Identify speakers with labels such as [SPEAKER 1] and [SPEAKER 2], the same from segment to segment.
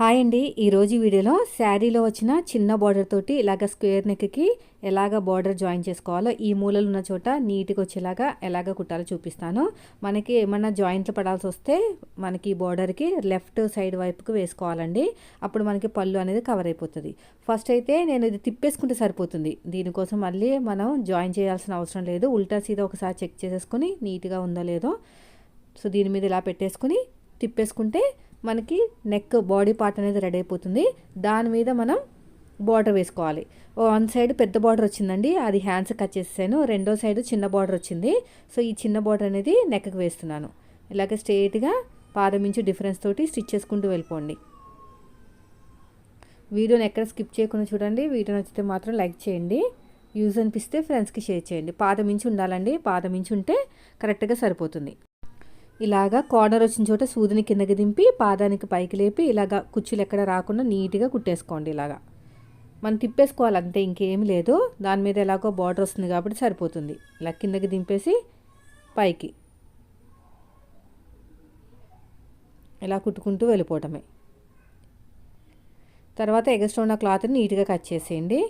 [SPEAKER 1] Hi అండి. ఈరోజు ఈ వీడియోలో శారీలో వచ్చిన చిన్న బార్డర్ తోటి ఇలాగ స్క్వేర్ నెక్కి ఎలాగ బార్డర్ జాయిన్ చేసుకోవాలో, ఈ మూలలు ఉన్న చోట నీట్గా వచ్చేలాగా ఎలాగ కుట్టాలో చూపిస్తాను. మనకి ఏమన్నా జాయింట్లు పడాల్సి వస్తే మనకి బార్డర్కి లెఫ్ట్ సైడ్ వైపుకి వేసుకోవాలండి. అప్పుడు మనకి పళ్ళు అనేది కవర్ అయిపోతుంది. ఫస్ట్ అయితే నేను ఇది తిప్పేసుకుంటే సరిపోతుంది. దీనికోసం మళ్ళీ మనం జాయిన్ చేయాల్సిన అవసరం లేదు. ఉల్టా సీదా ఒకసారి చెక్ చేసేసుకొని నీట్గా ఉందో లేదో, సో దీని మీద ఇలా పెట్టేసుకుని తిప్పేసుకుంటే మనకి నెక్ బాడీ పార్ట్ అనేది రెడీ అయిపోతుంది. దాని మీద మనం బార్డర్ వేసుకోవాలి. వన్ సైడ్ పెద్ద బార్డర్ వచ్చిందండి, అది హ్యాండ్స్ కట్ చేసాను. రెండో సైడ్ చిన్న బార్డర్ వచ్చింది. సో ఈ చిన్న బార్డర్ అనేది నెక్కి వేస్తున్నాను. ఇలాగే స్ట్రైట్గా పాదం ఇంచు డిఫరెన్స్ తోటి స్టిచ్ చేసుకుంటూ వెళ్ళిపోండి. వీడియోని ఎక్కడ స్కిప్ చేయకుండా చూడండి. వీడియో నచ్చితే మాత్రం లైక్ చేయండి. యూజ్ అనిపిస్తే ఫ్రెండ్స్కి షేర్ చేయండి. పాదం ఇంచు ఉండాలండి. పాదం ఇంచు ఉంటే కరెక్ట్గా సరిపోతుంది. ఇలాగా కార్నర్ వచ్చిన చోట సూదిని కిందకి దింపి పాదానికి పైకి లేపి ఇలాగా కుచ్చులు ఎక్కడ రాకుండా నీట్గా కుట్టేసుకోండి. ఇలాగా మనం తిప్పేసుకోవాలి అంతే, ఇంకేం లేదు. దాని మీద ఎలాగో బార్డర్ వస్తుంది కాబట్టి సరిపోతుంది. ఇలా కిందకి దింపేసి పైకి ఇలా కుట్టుకుంటూ వెళ్ళిపోవటమే. తర్వాత ఎగస్ట్రా ఉన్న క్లాత్ని నీట్గా కట్ చేసేయండి.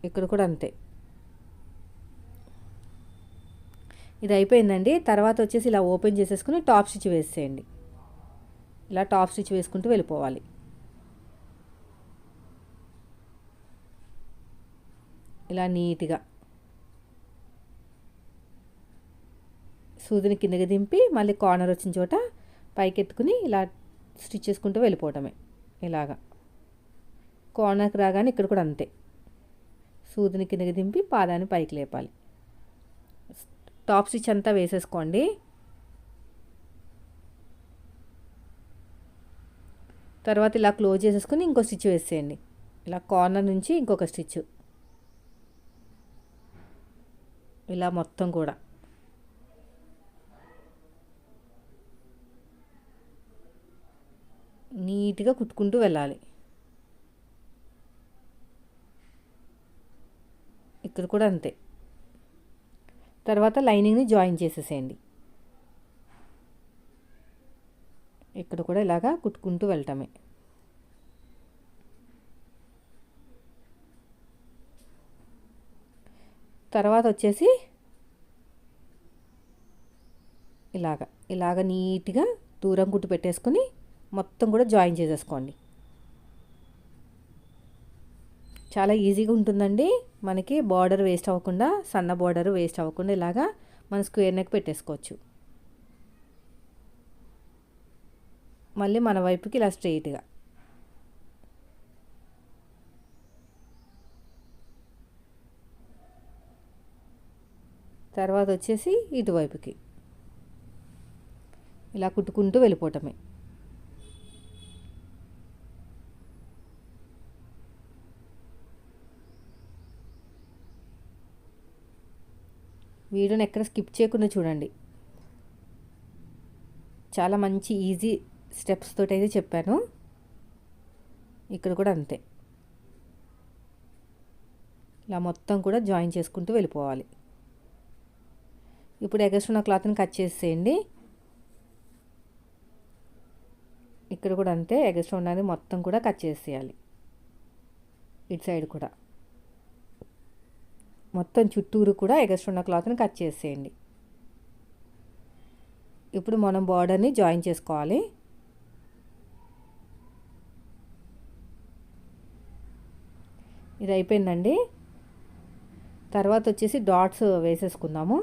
[SPEAKER 1] ఇక్కడ కూడా అంతే. ఇది అయిపోయిందండి. తర్వాత వచ్చేసి ఇలా ఓపెన్ చేసేసుకుని టాప్ స్టిచ్ వేసేయండి. ఇలా టాప్ స్టిచ్ వేసుకుంటూ వెళ్ళిపోవాలి. ఇలా నీట్గా సూదిని కిందకి దింపి మళ్ళీ కార్నర్ వచ్చిన చోట పైకి ఎత్తుకుని ఇలా స్టిచ్ చేసుకుంటూ వెళ్ళిపోవటమే. ఇలాగా కార్నర్కి రాగానే ఇక్కడ కూడా అంతే. సూదిని కిందకి దింపి పాదాన్ని పైకి లేపాలి. టాప్ స్టిచ్ అంతా వేసేసుకోండి. తర్వాత ఇలా క్లోజ్ చేసేసుకుని ఇంకో స్టిచ్ వేసేయండి. ఇలా కార్నర్ నుంచి ఇంకొక స్టిచ్, ఇలా మొత్తం కూడా నీట్గా కుట్టుకుంటూ వెళ్ళాలి. ఇక్కడ కూడా అంతే. తర్వాత లైనింగ్ని జాయిన్ చేసేసేయండి. ఇక్కడ కూడా ఇలాగా కుట్టుకుంటూ వెళ్ళటమే. తర్వాత వచ్చేసి ఇలాగ నీట్గా దూరం కుట్టు పెట్టేసుకొని మొత్తం కూడా జాయిన్ చేసేసుకోండి. చాలా ఈజీగా ఉంటుందండి. మనకి బార్డర్ వేస్ట్ అవ్వకుండా, సన్న బార్డర్ వేస్ట్ అవ్వకుండా ఇలాగా మన స్క్వేర్ నెక్ పెట్టేసుకోవచ్చు. మళ్ళీ మన వైపుకి ఇలా స్ట్రెయిట్గా తర్వాత వచ్చేసి ఇటువైపుకి ఇలా కుట్టుకుంటూ వెళ్ళిపోవటమే. వీడియోని ఎక్కడ స్కిప్ చేయకుండా చూడండి. చాలా మంచి ఈజీ స్టెప్స్ తోటి అయితే చెప్పాను. ఇక్కడ కూడా అంతే. ఇలా మొత్తం కూడా జాయిన్ చేసుకుంటూ వెళ్ళిపోవాలి. ఇప్పుడు ఎగస్ట్రా ఉన్న క్లాత్ని కట్ చేసేయండి. ఇక్కడ కూడా అంతే. ఎగస్ట్రా ఉన్నది మొత్తం కూడా కట్ చేసేయాలి. ఇటు సైడ్ కూడా మొత్తం చుట్టూరు కూడా ఎగస్ట్రా ఉన్న క్లాత్ని కట్ చేసేయండి. ఇప్పుడు మనం బార్డర్ని జాయిన్ చేసుకోవాలి. ఇది అయిపోయిందండి. తర్వాత వచ్చేసి డాట్స్ వేసేసుకుందాము.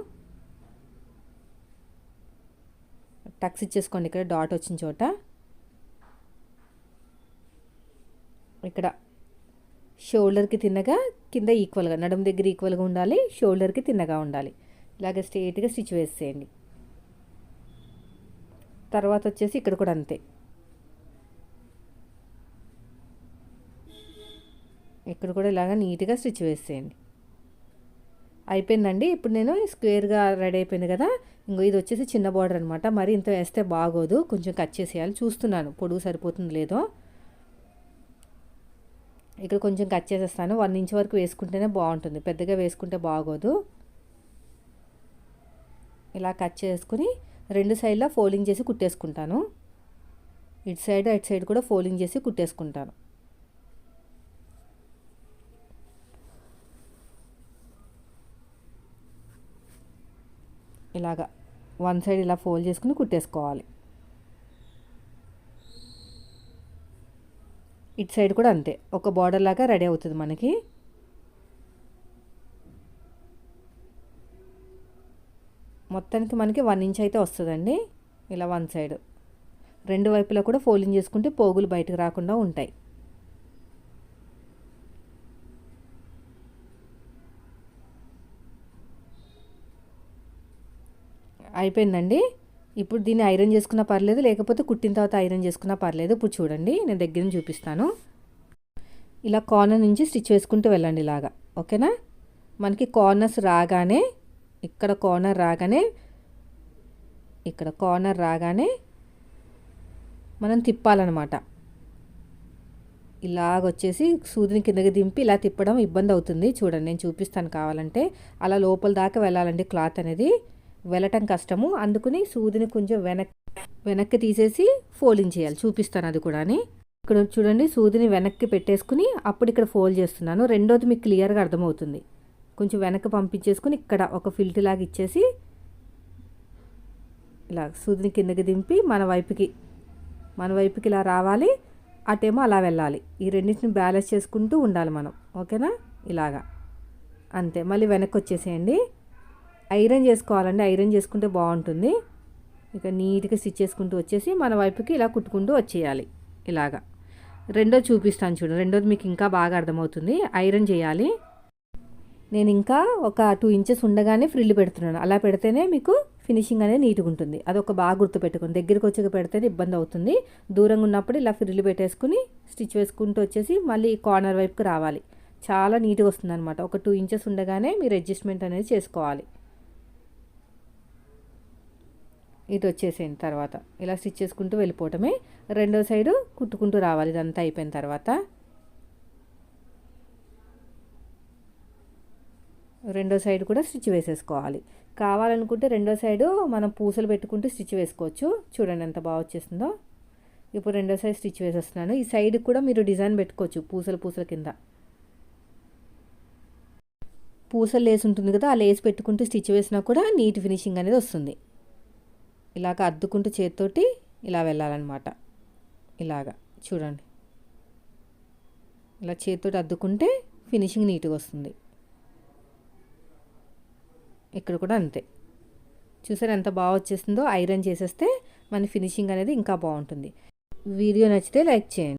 [SPEAKER 1] టక్స్ ఇచ్చేసుకోండి. ఇక్కడ డాట్ వచ్చిన చోట ఇక్కడ షోల్డర్కి తిన్నగా, కింద ఈక్వల్గా, నడుము దగ్గర ఈక్వల్గా ఉండాలి. షోల్డర్కి తిన్నగా ఉండాలి. ఇలాగ స్ట్రైట్గా స్టిచ్ వేసేయండి. తర్వాత వచ్చేసి ఇక్కడ కూడా అంతే. ఇక్కడ కూడా ఇలాగ నీట్గా స్టిచ్ వేసేయండి. అయిపోయిందండి. ఇప్పుడు నేను స్క్వేర్గా రెడీ అయిపోయింది కదా. ఇంకో ఇది వచ్చేసి చిన్న బార్డర్ అనమాట. మరి ఇంత వేస్తే బాగోదు, కొంచెం కట్ చేసేయాలి. చూస్తున్నాను పొడుగు సరిపోతుంది లేదో. ఇక్కడ కొంచెం కట్ చేసేస్తాను. 1 ఇంచ్ వరకు వేసుకుంటేనే బాగుంటుంది, పెద్దగా వేసుకుంటే బాగోదు. ఇలా కట్ చేసుకుని రెండు సైడ్లా ఫోల్డింగ్ చేసి కుట్టేసుకుంటాను. ఇటు సైడ్ అటు సైడ్ కూడా ఫోల్డింగ్ చేసి కుట్టేసుకుంటాను. ఇలాగా వన్ సైడ్ ఇలా ఫోల్డ్ చేసుకుని కుట్టేసుకోవాలి. ఇటు సైడ్ కూడా అంతే, ఒక బార్డర్ లాగా రెడీ అవుతుంది మనకి. మొత్తానికి మనకి 1 ఇంచ్ అయితే వస్తుందండి. ఇలా వన్ సైడ్ రెండు వైపులా కూడా ఫోల్డింగ్ చేసుకుంటే పోగులు బయటకు రాకుండా ఉంటాయి. అయిపోయిందండి. ఇప్పుడు దీన్ని ఐరన్ చేసుకున్నా పర్లేదు, లేకపోతే కుట్టిన తర్వాత ఐరన్ చేసుకున్నా పర్లేదు. ఇప్పుడు చూడండి, నేను దగ్గర నుంచి చూపిస్తాను. ఇలా కార్నర్ నుంచి స్టిచ్ వేసుకుంటూ వెళ్ళండి ఇలాగా, ఓకేనా. మనకి కార్నర్స్ రాగానే ఇక్కడ కార్నర్ రాగానే మనం తిప్పాలన్నమాట. ఇలాగొచ్చేసి సూదిని కిందకి దింపి ఇలా తిప్పడం ఇబ్బంది అవుతుంది. చూడండి, నేను చూపిస్తాను కావాలంటే. అలా లోపల దాకా వెళ్ళాలండి క్లాత్ అనేది, వెళ్ళటం కష్టము. అందుకని సూదిని కొంచెం వెనక్కి తీసేసి ఫోల్డింగ్ చేయాలి. చూపిస్తాను అది కూడా. ఇక్కడ చూడండి, సూదిని వెనక్కి పెట్టేసుకుని అప్పుడు ఇక్కడ ఫోల్డ్ చేస్తున్నాను. రెండోది మీకు క్లియర్గా అర్థమవుతుంది. కొంచెం వెనక్కి పంపించేసుకుని ఇక్కడ ఒక ఫిల్ట్ లాగా ఇచ్చేసి ఇలా సూదిని కిందకి దింపి మన వైపుకి ఇలా రావాలి, అటేమో అలా వెళ్ళాలి. ఈ రెండింటిని బ్యాలెన్స్ చేసుకుంటూ ఉండాలి మనం, ఓకేనా. ఇలాగా అంతే. మళ్ళీ వెనక్కి వచ్చేసేయండి. ఐరన్ చేసుకోవాలండి, ఐరన్ చేసుకుంటే బాగుంటుంది. ఇక నీట్గా స్టిచ్ చేసుకుంటూ వచ్చేసి మన వైపుకి ఇలా కుట్టుకుంటూ వచ్చేయాలి. ఇలాగా రెండోది చూపిస్తాను చూడండి. రెండోది మీకు ఇంకా బాగా అర్థమవుతుంది. ఐరన్ చేయాలి. నేను ఇంకా ఒక 2 ఇంచెస్ ఉండగానే ఫ్రిల్ పెడుతున్నాను. అలా పెడితేనే మీకు ఫినిషింగ్ అనేది నీట్గా ఉంటుంది. అదొక బాగా గుర్తుపెట్టుకుని దగ్గరికి వచ్చి పెడితేనే ఇబ్బంది అవుతుంది. దూరంగా ఉన్నప్పుడు ఇలా ఫ్రిల్ పెట్టేసుకుని స్టిచ్ వేసుకుంటూ వచ్చేసి మళ్ళీ కార్నర్ వైపుకి రావాలి. చాలా నీట్గా వస్తుంది అనమాట. ఒక 2 ఇంచెస్ ఉండగానే మీరు అడ్జస్ట్మెంట్ అనేది చేసుకోవాలి. ఇది వచ్చేసిన తర్వాత ఇలా స్టిచ్ చేసుకుంటూ వెళ్ళిపోవటమే. రెండో సైడు కుట్టుకుంటూ రావాలి. ఇదంతా అయిపోయిన తర్వాత రెండో సైడ్ కూడా స్టిచ్ వేసేసుకోవాలి. కావాలనుకుంటే రెండో సైడు మనం పూసలు పెట్టుకుంటూ స్టిచ్ వేసుకోవచ్చు. చూడండి ఎంత బాగా వచ్చేసిందో. ఇప్పుడు రెండో సైడ్ స్టిచ్ వేసేస్తున్నాను. ఈ సైడ్ కూడా మీరు డిజైన్ పెట్టుకోవచ్చు. పూసల కింద పూసలు లేసి ఉంటుంది కదా, ఆ లేసి పెట్టుకుంటూ స్టిచ్ వేసినా కూడా నీట్ ఫినిషింగ్ అనేది వస్తుంది. ఇలాగ అద్దుకుంటూ చేతితోటి ఇలా వెళ్ళాలన్నమాట. ఇలాగా చూడండి, ఇలా చేతితోటి అద్దుకుంటే ఫినిషింగ్ నీట్గా వస్తుంది. ఇక్కడ కూడా అంతే. చూసారు ఎంత బాగా వచ్చేసిందో. ఐరన్ చేసేస్తే మన ఫినిషింగ్ అనేది ఇంకా బాగుంటుంది. వీడియో నచ్చితే లైక్ చేయండి.